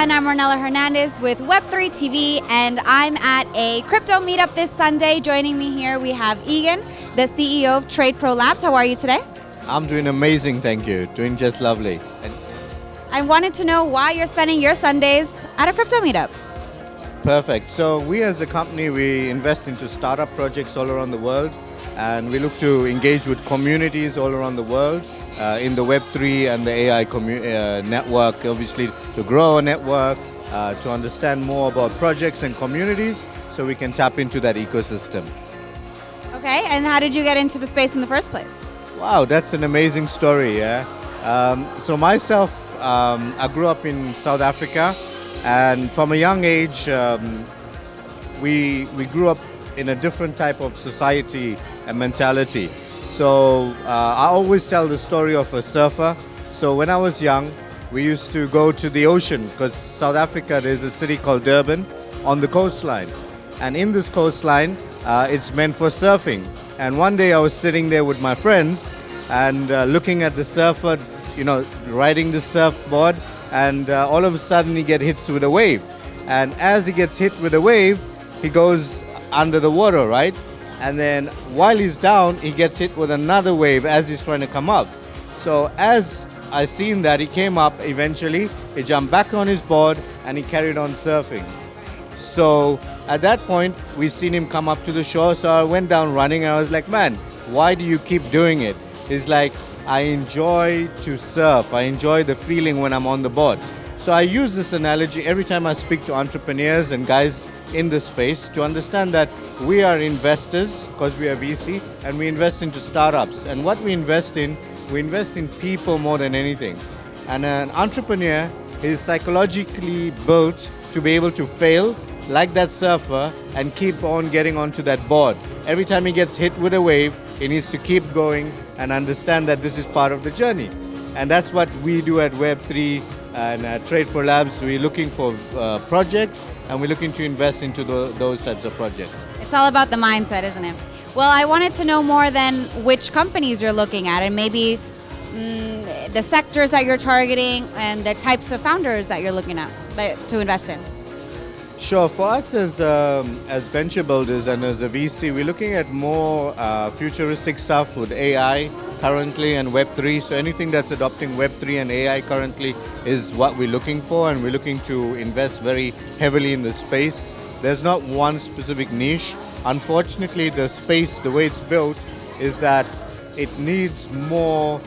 everyone. I'm Ornella Hernandez with Web3TV, and I'm at a crypto meetup this Sunday. Joining me here, we have Egin, the CEO of TradePro Labs. How are you today? I'm doing amazing, thank you. Doing just lovely. I wanted to know why you're spending your Sundays at a crypto meetup. Perfect. So we as a company, we invest into startup projects all around the world, and we look to engage with communities all around the world in the Web3 and the AI network, obviously to grow a network, to understand more about projects and communities so we can tap into that ecosystem. Okay, and how did you get into the space in the first place? Wow, that's an amazing story, yeah. So myself, I grew up in South Africa, and from a young age, we grew up in a different type of society and mentality. So I always tell the story of a surfer. So when I was young, we used to go to the ocean because South Africa, there's a city called Durban on the coastline. And in this coastline, it's meant for surfing. And one day I was sitting there with my friends and looking at the surfer, riding the surfboard, and all of a sudden he gets hit with a wave. And as he gets hit with a wave, he goes under the water, right? And then while he's down, he gets hit with another wave as he's trying to come up. So as I seen that, he came up eventually, he jumped back on his board and he carried on surfing. So at that point, we seen him come up to the shore, so I went down running and I was like, man, why do you keep doing it? He's like, I enjoy to surf. I enjoy the feeling when I'm on the board. So I use this analogy every time I speak to entrepreneurs and guys in the space to understand that we are investors because we are VC and we invest into startups. And what we invest in people more than anything. And an entrepreneur is psychologically built to be able to fail like that surfer and keep on getting onto that board. Every time he gets hit with a wave, he needs to keep going and understand that this is part of the journey. And that's what we do at Web3 and at TradePro Labs. We're looking for projects and we're looking to invest into those types of projects. It's all about the mindset, isn't it? Well, I wanted to know more than which companies you're looking at and maybe the sectors that you're targeting and the types of founders that you're looking at to invest in. Sure. For us as venture builders and as a VC, we're looking at more futuristic stuff with AI currently and Web3. So anything that's adopting Web3 and AI currently is what we're looking for, and we're looking to invest very heavily in the space. There's not one specific niche. Unfortunately, the space, the way it's built, is that it needs more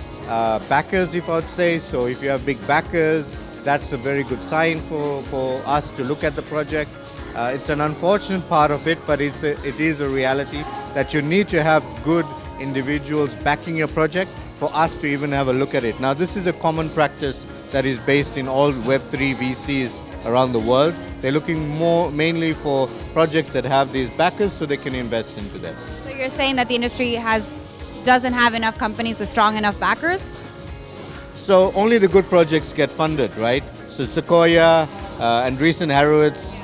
backers, if I would say. So if you have big backers, that's a very good sign for us to look at the project. It's an unfortunate part of it, but it is a reality that you need to have good individuals backing your project for us to even have a look at it. Now, this is a common practice that is based in all Web3 VCs around the world. They're looking mainly for projects that have these backers so they can invest into them. So you're saying that the industry doesn't have enough companies with strong enough backers? So only the good projects get funded, right? So Sequoia, Andreessen Horowitz,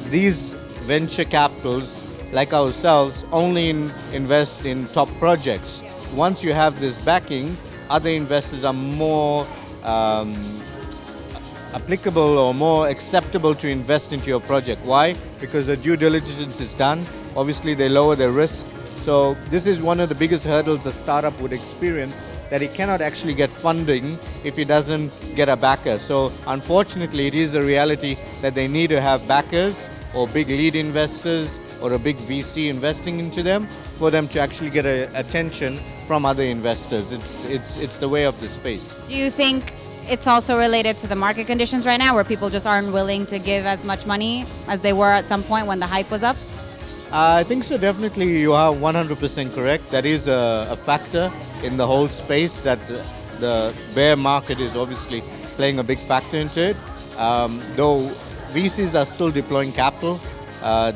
these venture capitals like ourselves only invest in top projects. Once you have this backing, other investors are more applicable or more acceptable to invest into your project. Why? Because the due diligence is done. Obviously, they lower their risk. So this is one of the biggest hurdles a startup would experience, that he cannot actually get funding if he doesn't get a backer. So unfortunately, it is a reality that they need to have backers or big lead investors or a big VC investing into them for them to actually get attention from other investors. It's the way of the space. Do you think it's also related to the market conditions right now, where people just aren't willing to give as much money as they were at some point when the hype was up? I think so, definitely. You are 100% correct. That is a factor in the whole space, that the bear market is obviously playing a big factor into it. Though VCs are still deploying capital,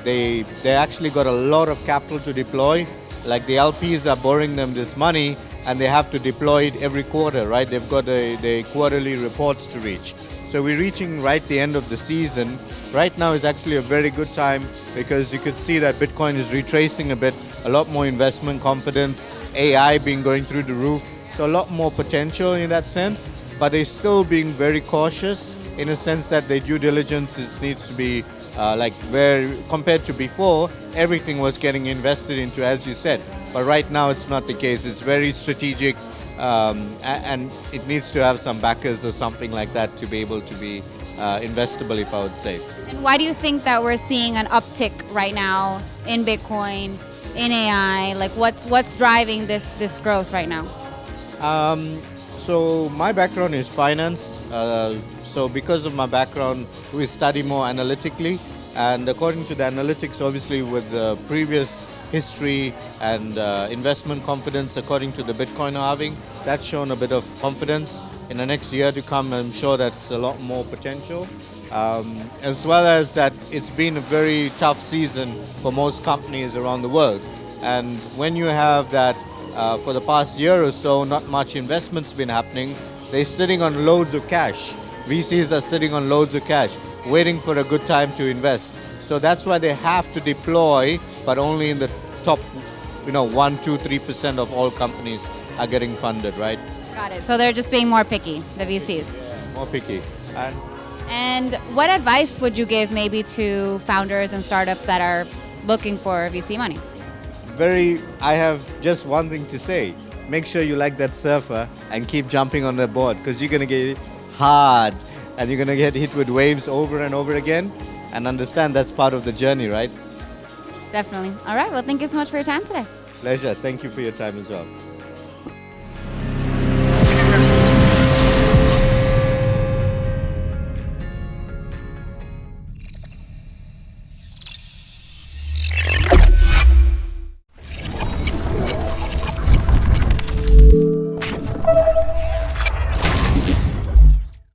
they actually got a lot of capital to deploy. Like the LPs are borrowing them this money and they have to deploy it every quarter, right? They've got the quarterly reports to reach. So we're reaching right the end of the season. Right now is actually a very good time because you could see that Bitcoin is retracing a bit, a lot more investment confidence, AI being going through the roof. So a lot more potential in that sense, but they're still being very cautious in a sense that the due diligence needs to be like where compared to before, everything was getting invested into, as you said. But right now it's not the case. It's very strategic, and it needs to have some backers or something like that to be able to be investable, if I would say. And why do you think that we're seeing an uptick right now in Bitcoin, in AI? Like what's driving this growth right now? So my background is finance. So because of my background, we study more analytically. And according to the analytics, obviously with the previous history and investment confidence, according to the Bitcoin halving, that's shown a bit of confidence. In the next year to come, I'm sure that's a lot more potential. As well as that, it's been a very tough season for most companies around the world. And when you have that, for the past year or so, not much investment's been happening. They're sitting on loads of cash. VCs are sitting on loads of cash, waiting for a good time to invest. So that's why they have to deploy, but only in the top, 1, 2, 3% of all companies are getting funded, right? Got it. So they're just being more picky, the VCs. Yeah, more picky. And what advice would you give maybe to founders and startups that are looking for VC money? I have just one thing to say. Make sure you like that surfer and keep jumping on the board, because you're going to get hard and you're going to get hit with waves over and over again, and understand that's part of the journey, right? Definitely. All right. Well, thank you so much for your time today. Pleasure. Thank you for your time as well.